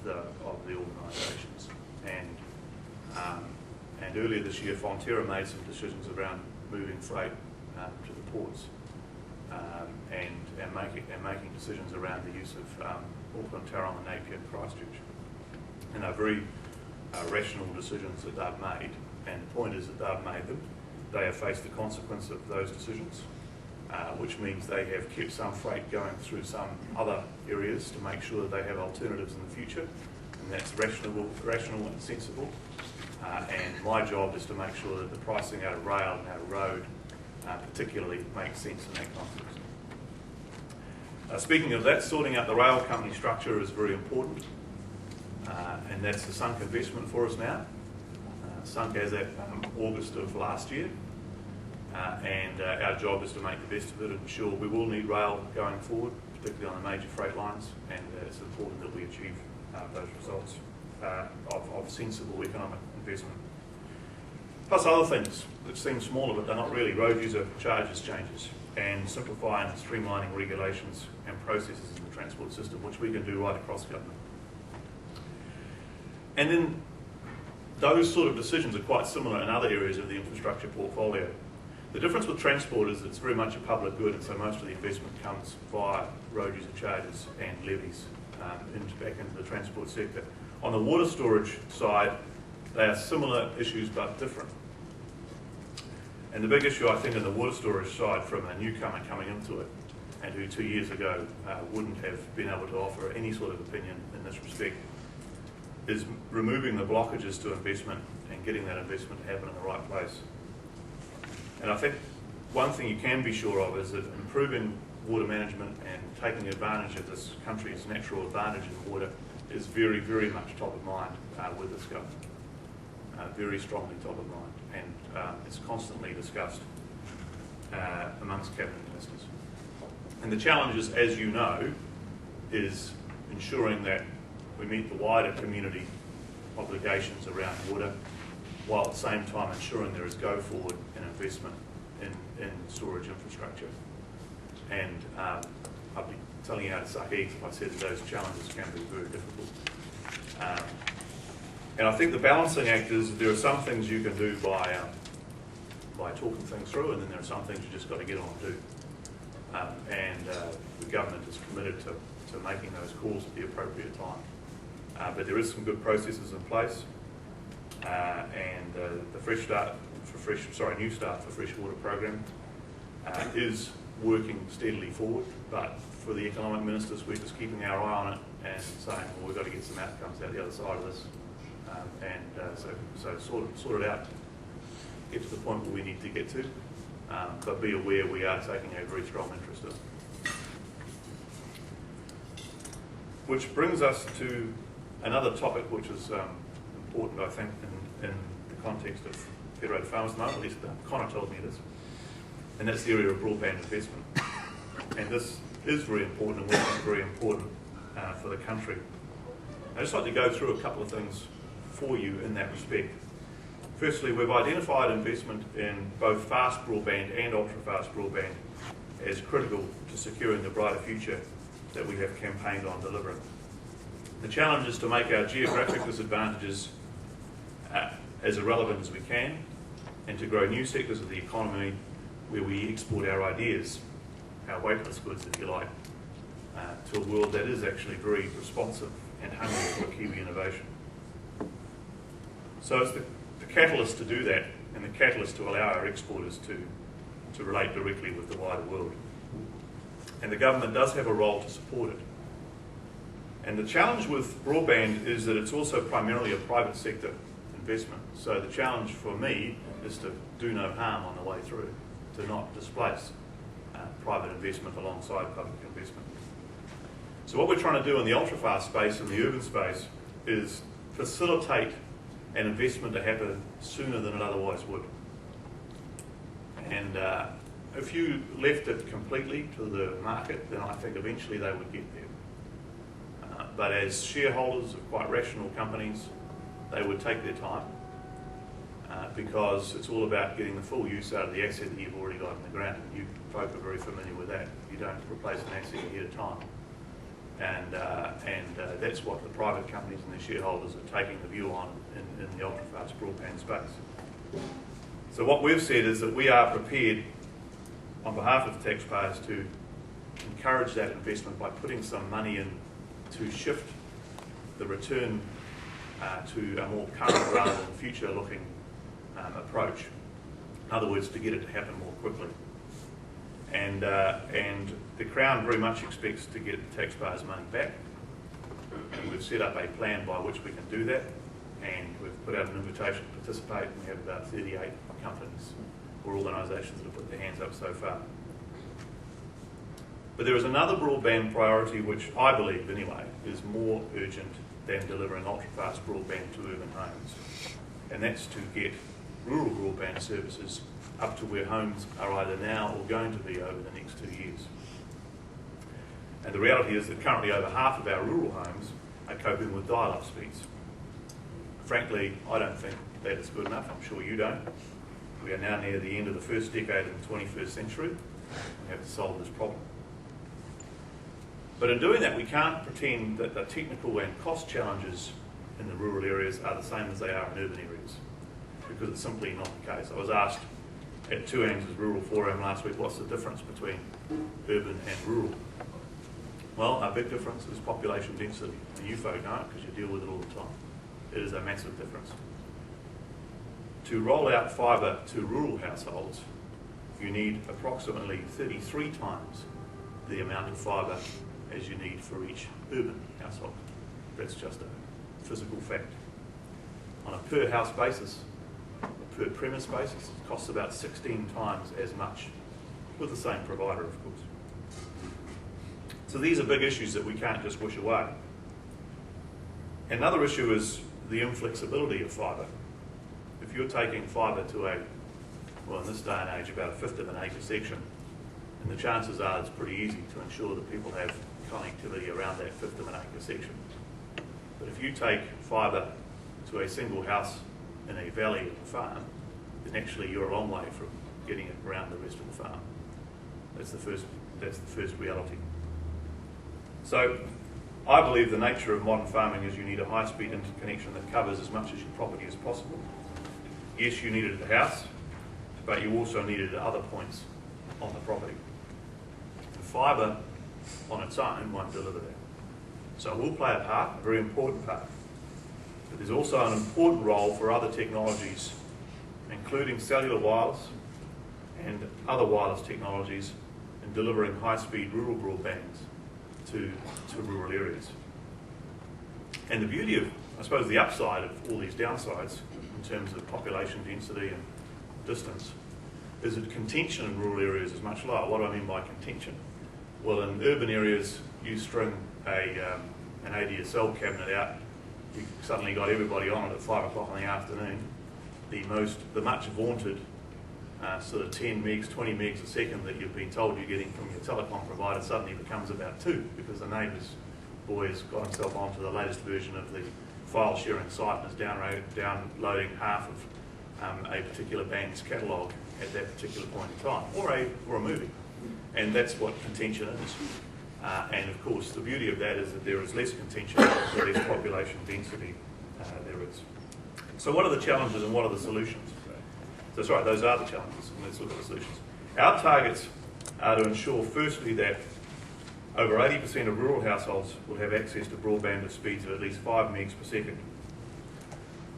the organisations. And earlier this year, Fonterra made some decisions around moving freight to the ports, and making decisions around the use of Auckland, Tauranga, Napier, and Christchurch. And they're very rational decisions that they've made. And the point is that they've made them. They have faced the consequence of those decisions, which means they have kept some freight going through some other areas to make sure that they have alternatives in the future, and that's rational and sensible. And my job is to make sure that the pricing out of rail and out of road particularly makes sense in that context. Speaking of that, sorting out the rail company structure is very important, and that's a sunk investment for us now. Sunk as at August of last year, and our job is to make the best of it and ensure we will need rail going forward, particularly on the major freight lines, and it's important that we achieve those results of sensible economic investment. Plus other things that seem smaller but they're not really: road user charges changes and simplifying and streamlining regulations and processes in the transport system, which we can do right across government. And then those sort of decisions are quite similar in other areas of the infrastructure portfolio. The difference with transport is that it's very much a public good, and so most of the investment comes via road user charges and levies back into the transport sector. On the water storage side, they are similar issues but different. And the big issue, I think, in the water storage side from a newcomer coming into it, and who 2 years ago wouldn't have been able to offer any sort of opinion in this respect, is removing the blockages to investment and getting that investment to happen in the right place. And I think one thing you can be sure of is that improving water management and taking advantage of this country's natural advantage in water is very, very much top of mind with this government. Very strongly top of mind, and it's constantly discussed amongst cabinet ministers. And the challenge is, as you know, is ensuring that we meet the wider community obligations around water, while at the same time ensuring there is go forward and investment in storage infrastructure. And I'd be telling you how to suck eggs if I said that those challenges can be very difficult. And I think the balancing act is there are some things you can do by talking things through, and then there are some things you just got to get on and do. And the government is committed to making those calls at the appropriate time. But there is some good processes in place, and the New Start for Freshwater program is working steadily forward. But for the economic ministers, we're just keeping our eye on it and saying, well, we've got to get some outcomes out the other side of this, so sort it out, get to the point where we need to get to, but be aware we are taking a very strong interest in it. Which brings us to another topic which is important, I think, in the context of Federated Farmers at the moment, at least Connor told me it is, and that's the area of broadband investment. And this is very important, and will be very important for the country. I'd just like to go through a couple of things for you in that respect. Firstly, we've identified investment in both fast broadband and ultra-fast broadband as critical to securing the brighter future that we have campaigned on delivering. The challenge is to make our geographic disadvantages as irrelevant as we can, and to grow new sectors of the economy where we export our ideas, our weightless goods, if you like, to a world that is actually very responsive and hungry for Kiwi innovation. So it's the catalyst to do that, and the catalyst to allow our exporters to relate directly with the wider world. And the government does have a role to support it. And the challenge with broadband is that it's also primarily a private sector investment. So the challenge for me is to do no harm on the way through, to not displace private investment alongside public investment. So what we're trying to do in the ultra-fast space and the urban space is facilitate an investment to happen sooner than it otherwise would. And if you left it completely to the market, then I think eventually they would get there. But as shareholders of quite rational companies, they would take their time because it's all about getting the full use out of the asset that you've already got in the ground. And you folk are very familiar with that. You don't replace an asset ahead of time. and that's what the private companies and their shareholders are taking the view on in the ultra-fast broadband space. So what we've said is that we are prepared, on behalf of the taxpayers, to encourage that investment by putting some money in to shift the return to a more current rather than future-looking approach. In other words, to get it to happen more quickly. And the Crown very much expects to get the taxpayers' money back. And we've set up a plan by which we can do that, and we've put out an invitation to participate, and we have about 38 companies or organisations that have put their hands up so far. But there is another broadband priority which I believe, anyway, is more urgent than delivering ultra-fast broadband to urban homes, and that's to get rural broadband services up to where homes are either now or going to be over the next 2 years. And the reality is that currently over half of our rural homes are coping with dial-up speeds. Frankly, I don't think that is good enough. I'm sure you don't. We are now near the end of the first decade of the 21st century. We have to solve this problem. But in doing that, we can't pretend that the technical and cost challenges in the rural areas are the same as they are in urban areas, because it's simply not the case. I was asked at 2AMS's Rural Forum last week, what's the difference between urban and rural? Well, a big difference is population density. And you folk know it because you deal with it all the time. It is a massive difference. To roll out fibre to rural households, you need approximately 33 times the amount of fibre as you need for each urban household. That's just a physical fact. On a per house basis, a per premise basis, it costs about 16 times as much with the same provider, of course. So these are big issues that we can't just wish away. Another issue is the inflexibility of fibre. If you're taking fibre to well, in this day and age, about a fifth of an acre section, and the chances are it's pretty easy to ensure that people have connectivity around that fifth of an acre section. But if you take fibre to a single house in a valley of the farm, then actually you're a long way from getting it around the rest of the farm. That's the first reality. So I believe the nature of modern farming is you need a high-speed interconnection that covers as much of your property as possible. Yes, you need it at the house, but you also need it at other points on the property. And fibre on its own won't deliver that. So it will play a part, a very important part. But there's also an important role for other technologies, including cellular wireless and other wireless technologies, in delivering high-speed rural broadbands to rural areas. And the beauty of, I suppose, the upside of all these downsides in terms of population density and distance is that contention in rural areas is much lower. What do I mean by contention? Well, in urban areas, you string an ADSL cabinet out, you suddenly got everybody on it at 5 o'clock in the afternoon. The much vaunted sort of 10 megs, 20 megs a second that you've been told you're getting from your telecom provider suddenly becomes about 2 because the neighbour's boy has got himself onto the latest version of the file sharing site and is downloading half of a particular band's catalogue at that particular point in time, or a movie. And that's what contention is. And of course, the beauty of that is that there is less contention, the less population density there is. So what are the challenges and what are the solutions? So sorry, those are the challenges, and let's look at the solutions. Our targets are to ensure, firstly, that over 80% of rural households will have access to broadband at speeds of at least 5 megs per second,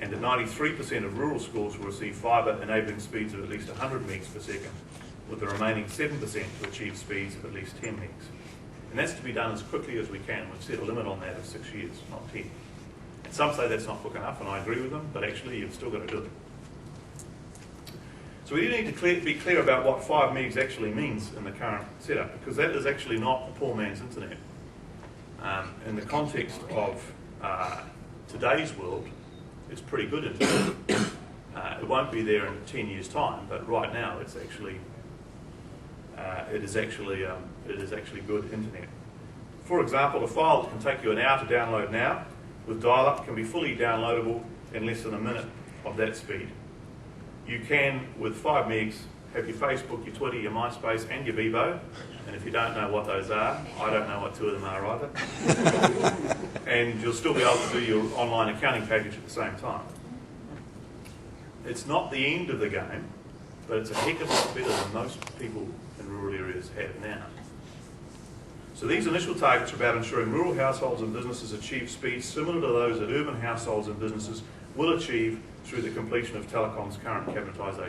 and that 93% of rural schools will receive fibre enabling speeds of at least 100 megs per second, with the remaining 7% to achieve speeds of at least 10 megs. And that's to be done as quickly as we can. We've set a limit on that of 6 years, not 10. And some say that's not quick enough, and I agree with them, but actually you've still got to do it. So we need to be clear about what 5 megs actually means in the current setup, because that is actually not the poor man's internet. In the context of today's world, it's pretty good internet. It won't be there in 10 years' time, but right now it's actually it is actually good internet. For example, a file that can take you an hour to download now with dial-up can be fully downloadable in less than a minute of that speed. You can, with 5 megs, have your Facebook, your Twitter, your MySpace and your Bebo. And if you don't know what those are, I don't know what two of them are either. And you'll still be able to do your online accounting package at the same time. It's not the end of the game, but it's a heck of a lot better than most people in rural areas have now. So these initial targets are about ensuring rural households and businesses achieve speeds similar to those that urban households and businesses will achieve through the completion of Telecom's current cabinetisation